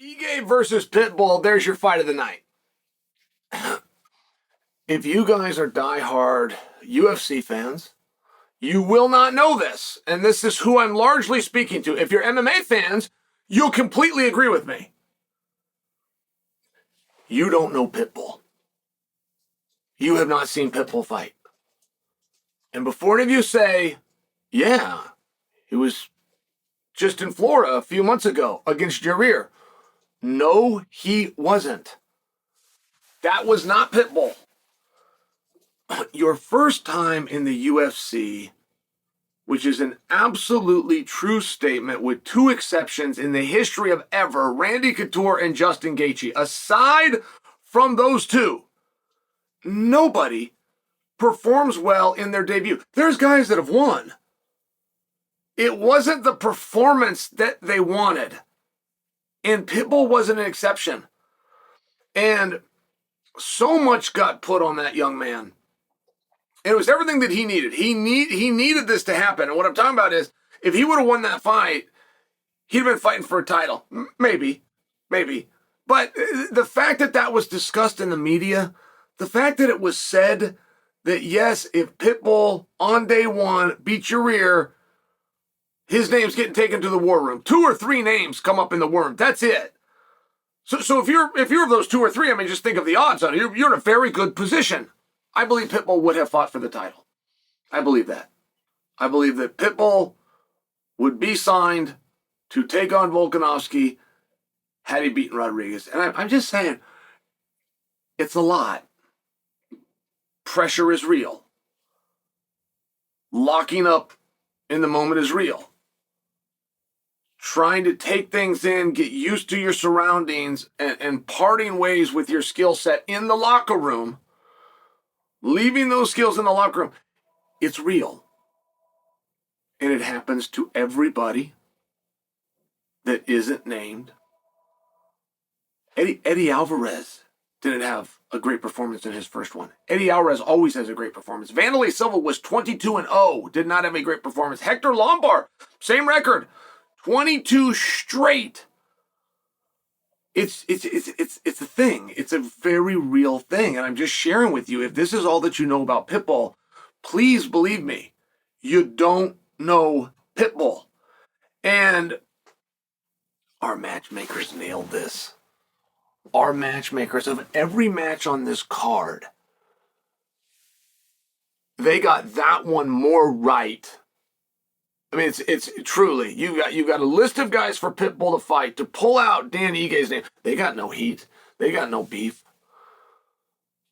Ige versus Pitbull, there's your fight of the night. If you guys are diehard UFC fans, you will not know this. And this is who I'm largely speaking to. If you're MMA fans, you'll completely agree with me. You don't know Pitbull. You have not seen Pitbull fight. And before any of you say, yeah, he was just in Florida a few months ago against Jair. No, he wasn't. That was not Pitbull. Your first time in the UFC, which is an absolutely true statement with two exceptions in the history of ever, Randy Couture and Justin Gaethje. Aside from those two, nobody performs well in their debut. There's guys that have won. It wasn't the performance that they wanted. And Pitbull wasn't an exception. And so much got put on that young man. It was everything that he needed. He needed this to happen. And what I'm talking about is, if he would have won that fight, he'd have been fighting for a title. Maybe. But the fact that that was discussed in the media, the fact that it was said that, yes, if Pitbull on day one beats Jair, his name's getting taken to the war room. 2 or 3 names come up in the worm. That's it. So if you're of those 2 or 3, I mean, just think of the odds on it. You're in a very good position. I believe Pitbull would have fought for the title. I believe that. I believe that Pitbull would be signed to take on Volkanovski had he beaten Rodriguez. And I'm just saying, it's a lot. Pressure is real. Locking up in the moment is real. Trying to take things in, get used to your surroundings, and parting ways with your skill set in the locker room, leaving those skills in the locker room, it's real. And it happens to everybody that isn't named. Eddie Alvarez didn't have a great performance in his first one. Eddie Alvarez always has a great performance. Wanderlei Silva was 22-0, did not have a great performance. Hector Lombard, same record, 22 straight. It's a thing. It's a very real thing. And I'm just sharing with you, if this is all that you know about Pitbull, please believe me, you don't know Pitbull. And our matchmakers nailed this. Our matchmakers of every match on this card, they got that one more right. I mean, it's truly, you got a list of guys for Pitbull to fight, to pull out Dan Ige's name. They got no heat. They got no beef.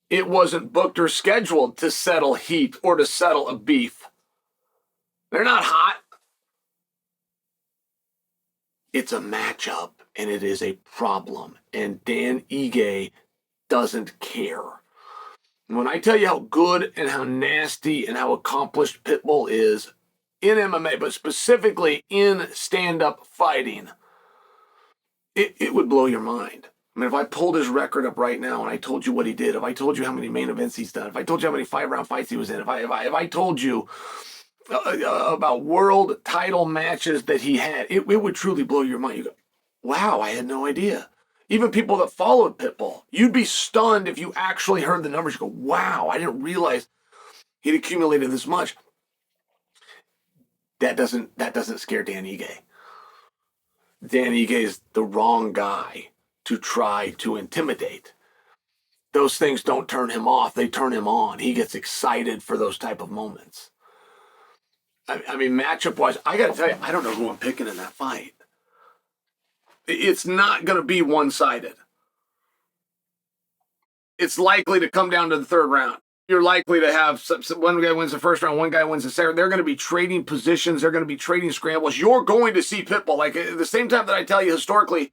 It wasn't booked or scheduled to settle heat or to settle a beef. They're not hot. It's a matchup, and it is a problem. And Dan Ige doesn't care. When I tell you how good and how nasty and how accomplished Pitbull is in MMA, but specifically in stand-up fighting, it would blow your mind. I mean, if I pulled his record up right now and I told you what he did, if I told you how many main events he's done, if I told you how many 5-round fights he was in, if I told you about world title matches that he had, it would truly blow your mind. You go, wow, I had no idea. Even people that followed Pitbull, you'd be stunned if you actually heard the numbers. You go, wow, I didn't realize he'd accumulated this much. That doesn't scare Dan Ige. Dan Ige is the wrong guy to try to intimidate. Those things don't turn him off, they turn him on. He gets excited for those type of moments. I mean, matchup-wise, I got to tell you, I don't know who I'm picking in that fight. It's not going to be one-sided. It's likely to come down to the third round. You're likely to have one guy wins the first round, one guy wins the second. They're going to be trading positions. They're going to be trading scrambles. You're going to see Pitbull. Like, at the same time that I tell you historically,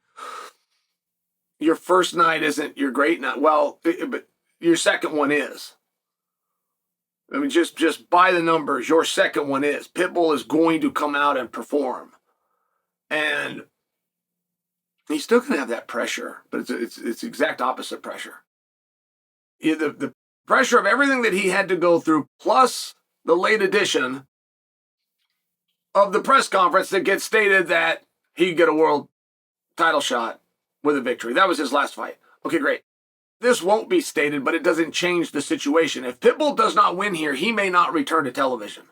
your first night isn't your great night. Well, but your second one is. I mean, just by the numbers, your second one is. Pitbull is going to come out and perform. And he's still going to have that pressure, but it's exact opposite pressure. The pressure of everything that he had to go through, plus the late addition of the press conference that gets stated that he'd get a world title shot with a victory. That was his last fight. Okay, great. This won't be stated, but it doesn't change the situation. If Pitbull does not win here, he may not return to television.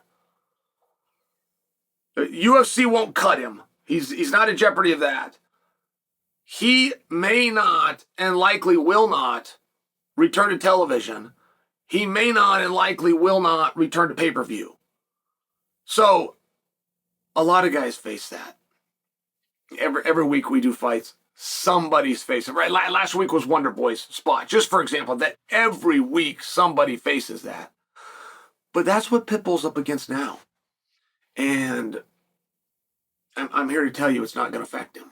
UFC won't cut him. He's not in jeopardy of that. He may not and likely will not return to television. He may not and likely will not return to pay-per-view. So, a lot of guys face that. Every week we do fights, somebody's facing. Right? Last week was Wonder Boy's spot. Just for example, that every week somebody faces that. But that's what Pitbull's up against now. And I'm here to tell you it's not going to affect him.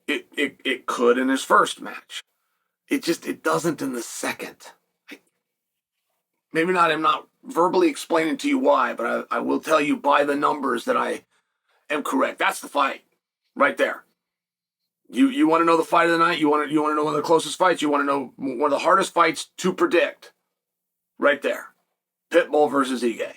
It could in his first match. It doesn't in the second. Maybe not, I'm not verbally explaining to you why, but I will tell you by the numbers that I am correct. That's the fight right there. You want to know the fight of the night? You want to know one of the closest fights? You want to know one of the hardest fights to predict? Right there. Pitbull versus Ige.